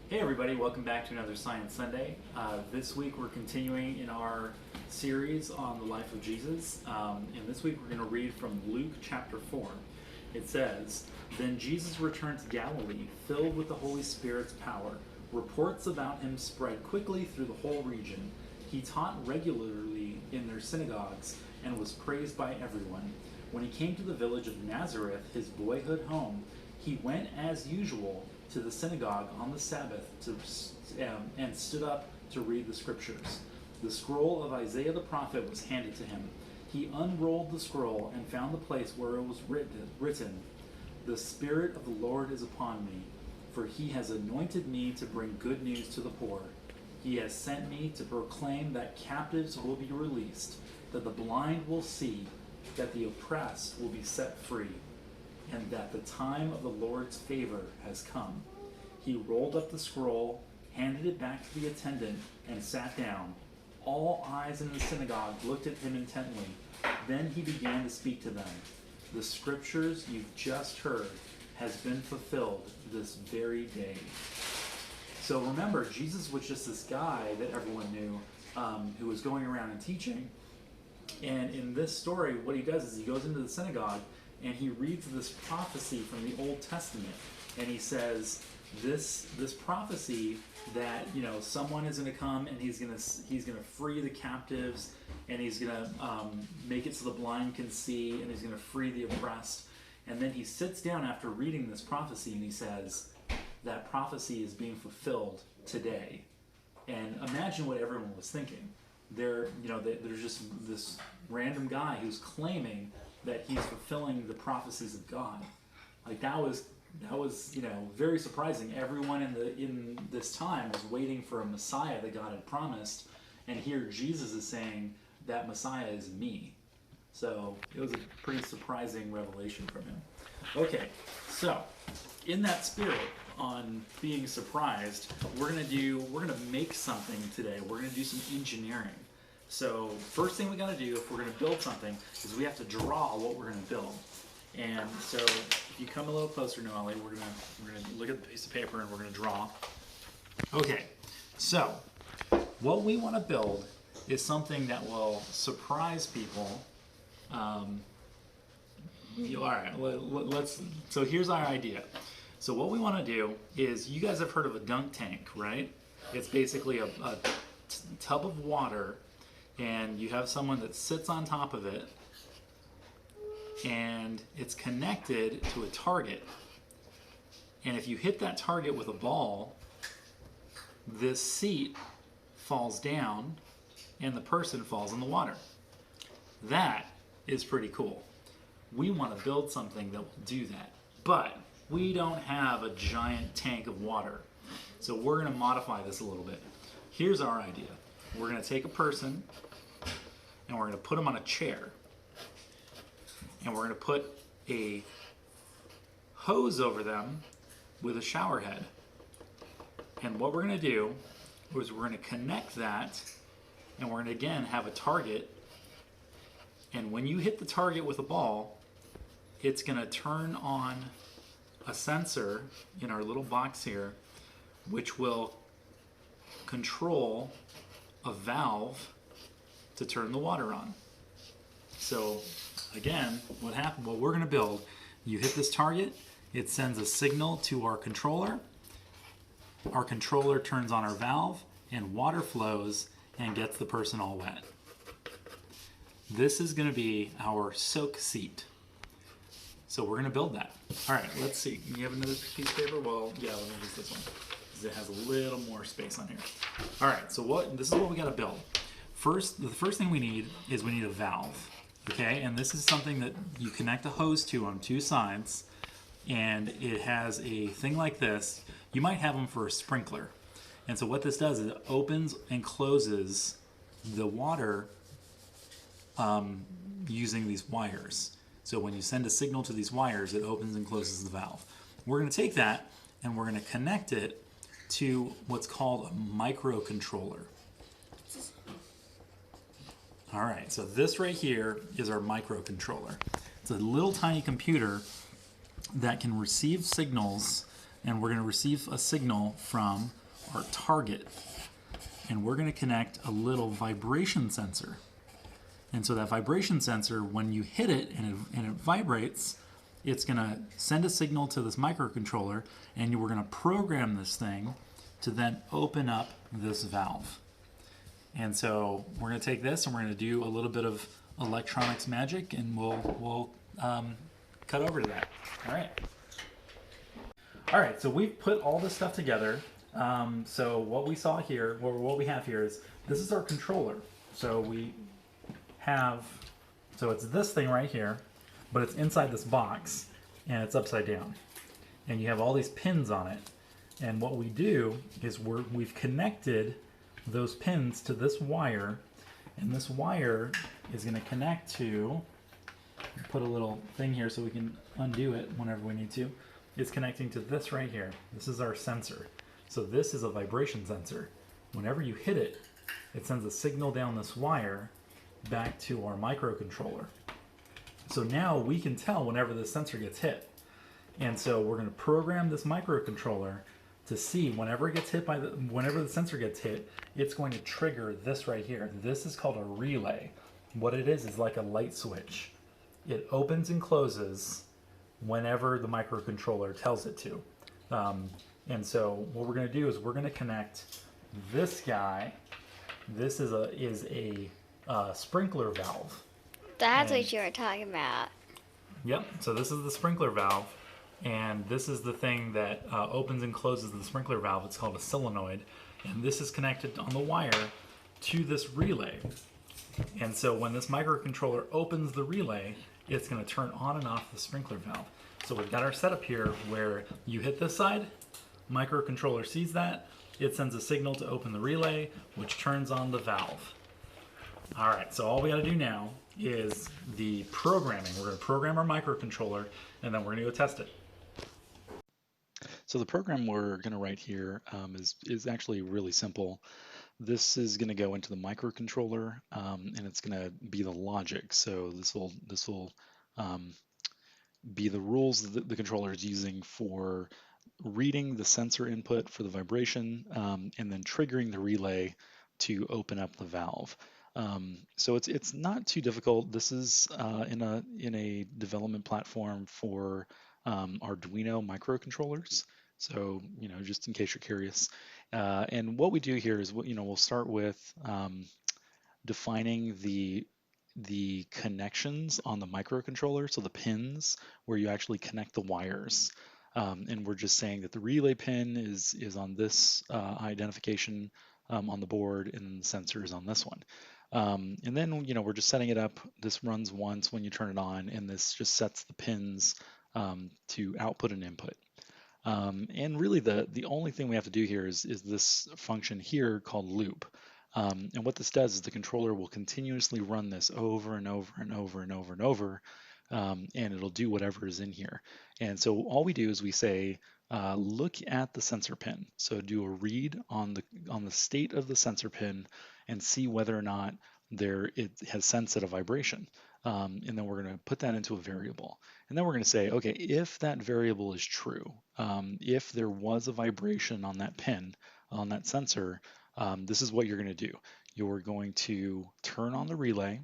Hey everybody, welcome back to another Science Sunday. This week we're continuing in our series on the life of Jesus. And this week we're going to read from Luke chapter 4. It says, "Then Jesus returned to Galilee, filled with the Holy Spirit's power. Reports about him spread quickly through the whole region. He taught regularly in their synagogues and was praised by everyone. When he came to the village of Nazareth, his boyhood home, he went as usual to the synagogue on the Sabbath and stood up to read the scriptures. The scroll of Isaiah the prophet was handed to him. He unrolled the scroll and found the place where it was written, 'The Spirit of the Lord is upon me, for he has anointed me to bring good news to the poor. He has sent me to proclaim that captives will be released, that the blind will see, that the oppressed will be set free, and that the time of the Lord's favor has come.' He rolled up the scroll, handed it back to the attendant, and sat down. All eyes in the synagogue looked at him intently. Then he began to speak to them. 'The scriptures you've just heard has been fulfilled this very day.'" So remember, Jesus was just this guy that everyone knew who was going around and teaching. And in this story, what he does is he goes into the synagogue and he reads this prophecy from the Old Testament, and he says this prophecy that someone is going to come and he's going to free the captives, and he's going to make it so the blind can see, and he's going to free the oppressed. And then he sits down after reading this prophecy and he says that prophecy is being fulfilled today. And imagine what everyone was thinking. There's just this random guy who's claiming that he's fulfilling the prophecies of God. Like that was very surprising. Everyone in this time was waiting for a Messiah that God had promised, and here Jesus is saying that Messiah is me. So it was a pretty surprising revelation from him. Okay, so in that spirit on being surprised, we're gonna make something today. We're gonna do some engineering. So first thing we got to do if we're going to build something is we have to draw what we're going to build. And so if you come a little closer, Noelle, we're going to look at the piece of paper and we're going to draw. Okay, so what we want to build is something that will surprise people. All right, so here's our idea. So what we want to do is, you guys have heard of a dunk tank, right? It's basically a tub of water, and you have someone that sits on top of it, and it's connected to a target. And if you hit that target with a ball, this seat falls down and the person falls in the water. That is pretty cool. We want to build something that will do that, but we don't have a giant tank of water. So we're going to modify this a little bit. Here's our idea. We're going to take a person and we're going to put them on a chair, and we're going to put a hose over them with a shower head. And what we're going to do is we're going to connect that, and we're going to again have a target, and when you hit the target with a ball, it's going to turn on a sensor in our little box here, which will control a valve to turn the water on. So again, what we're going to build, you hit this target, it sends a signal to our controller turns on our valve, and water flows and gets the person all wet. This is going to be our soak seat. So we're going to build that. All right, let's see. You have another piece of paper? Well, yeah, let me use this one, because it has a little more space on here. All right, so this is what we got to build. The first thing we need is a valve, okay? And this is something that you connect a hose to on two sides, and it has a thing like this. You might have them for a sprinkler. And so what this does is it opens and closes the water using these wires. So when you send a signal to these wires, it opens and closes the valve. We're going to take that and we're going to connect it to what's called a microcontroller. All right, so this right here is our microcontroller. It's a little tiny computer that can receive signals, and we're going to receive a signal from our target. And we're going to connect a little vibration sensor. And so that vibration sensor, when you hit it and it vibrates, it's going to send a signal to this microcontroller, and we're going to program this thing to then open up this valve. And so we're going to take this and we're going to do a little bit of electronics magic, and we'll cut over to that. All right, so we've put all this stuff together. So what we saw here, or what we have here, is this is our controller. So we have, so it's this thing right here, but it's inside this box and it's upside down. And you have all these pins on it. And what we do is we've connected those pins to this wire, and this wire is going to connect to, put a little thing here so we can undo it whenever we need to. It's connecting to this right here. This is our sensor. So this is a vibration sensor. Whenever you hit it, it sends a signal down this wire back to our microcontroller. So now we can tell whenever the sensor gets hit. And so we're going to program this microcontroller to see whenever it gets hit whenever the sensor gets hit, it's going to trigger this right here. This is called a relay. What it is like a light switch. It opens and closes whenever the microcontroller tells it to. And so what we're going to do is we're going to connect this guy. This is a sprinkler valve. That's what you were talking about. Yep. So this is the sprinkler valve, and this is the thing that opens and closes the sprinkler valve. It's called a solenoid, and this is connected on the wire to this relay. And so when this microcontroller opens the relay, it's going to turn on and off the sprinkler valve. So we've got our setup here where you hit this side, microcontroller sees that, it sends a signal to open the relay, which turns on the valve. All right, so all we got to do now is the programming. We're going to program our microcontroller, and then we're going to go test it. So the program we're going to write here is actually really simple. This is going to go into the microcontroller, and it's going to be the logic. So this will be the rules that the controller is using for reading the sensor input for the vibration, and then triggering the relay to open up the valve. So it's not too difficult. This is in a development platform for Arduino microcontrollers. So just in case you're curious. And what we do here is we'll start with defining the connections on the microcontroller, so the pins where you actually connect the wires. And we're just saying that the relay pin is on this identification on the board, and the sensor is on this one. And then we're just setting it up. This runs once when you turn it on, and this just sets the pins to output and input. And really the only thing we have to do here is this function here called loop. And what this does is the controller will continuously run this over and over and over and over and over, and it'll do whatever is in here. And so all we do is we say, look at the sensor pin. So do a read on the state of the sensor pin and see whether or not it has sensed a vibration. And then we're going to put that into a variable. And then we're going to say, okay, if that variable is true, if there was a vibration on that pin, on that sensor, this is what you're going to do. You're going to turn on the relay.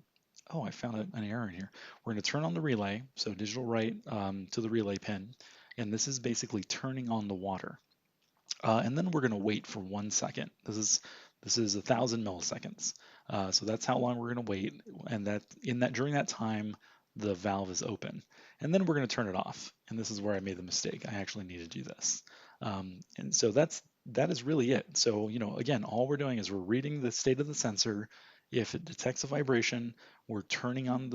Oh, I found an error in here. We're going to turn on the relay, so digital write to the relay pin, and this is basically turning on the water. And then we're going to wait for 1 second. This is 1,000 milliseconds. So that's how long we're going to wait, and during that time, the valve is open. And then we're going to turn it off. And this is where I made the mistake. I actually need to do this. And so that is really it. So again, all we're doing is we're reading the state of the sensor. If it detects a vibration, we're turning on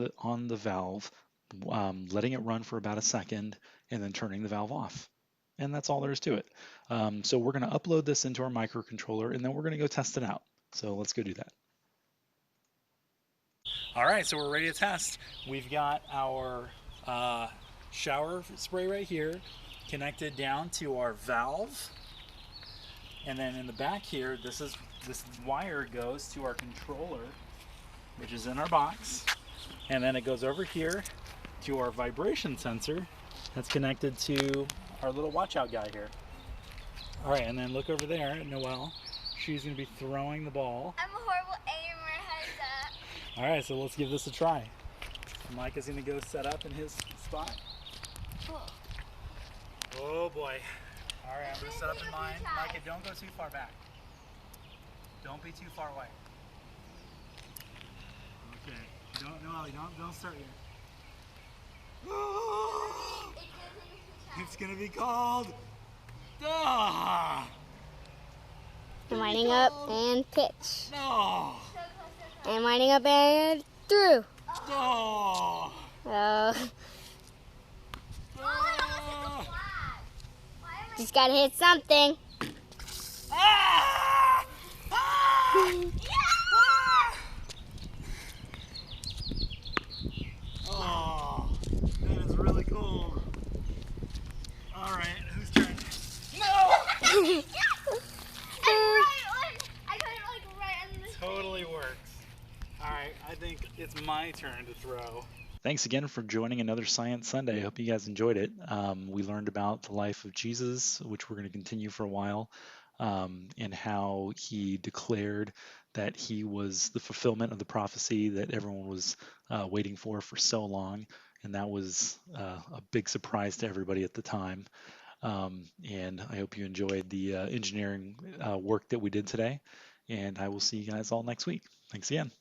the valve, letting it run for about a second, and then turning the valve off. And that's all there is to it. So we're going to upload this into our microcontroller, and then we're going to go test it out. So let's go do that. All right, so we're ready to test. We've got our shower spray right here connected down to our valve. And then in the back here, this wire goes to our controller, which is in our box. And then it goes over here to our vibration sensor that's connected to our little watch out guy here. All right, and then look over there at Noelle. She's going to be throwing the ball. I'm a horrible aimer. How's that? All right, so let's give this a try. Mike is going to go set up in his spot. Oh boy. All right, I'm going to set up in mine. Micah, don't go too far back. Don't be too far away. Okay. Don't start yet. It's going to be called. Ah! I'm winding up and pitch. No! And winding up and through. Oh! Oh. Just gotta hit something. Ah! Ah! Oh, that is really cool. All right, whose turn? No! Totally works. All right, I think it's my turn to throw. Thanks again for joining another Science Sunday. I hope you guys enjoyed it. We learned about the life of Jesus, which we're going to continue for a while, and how he declared that he was the fulfillment of the prophecy that everyone was waiting for so long. And that was a big surprise to everybody at the time. And I hope you enjoyed the engineering work that we did today. And I will see you guys all next week. Thanks again.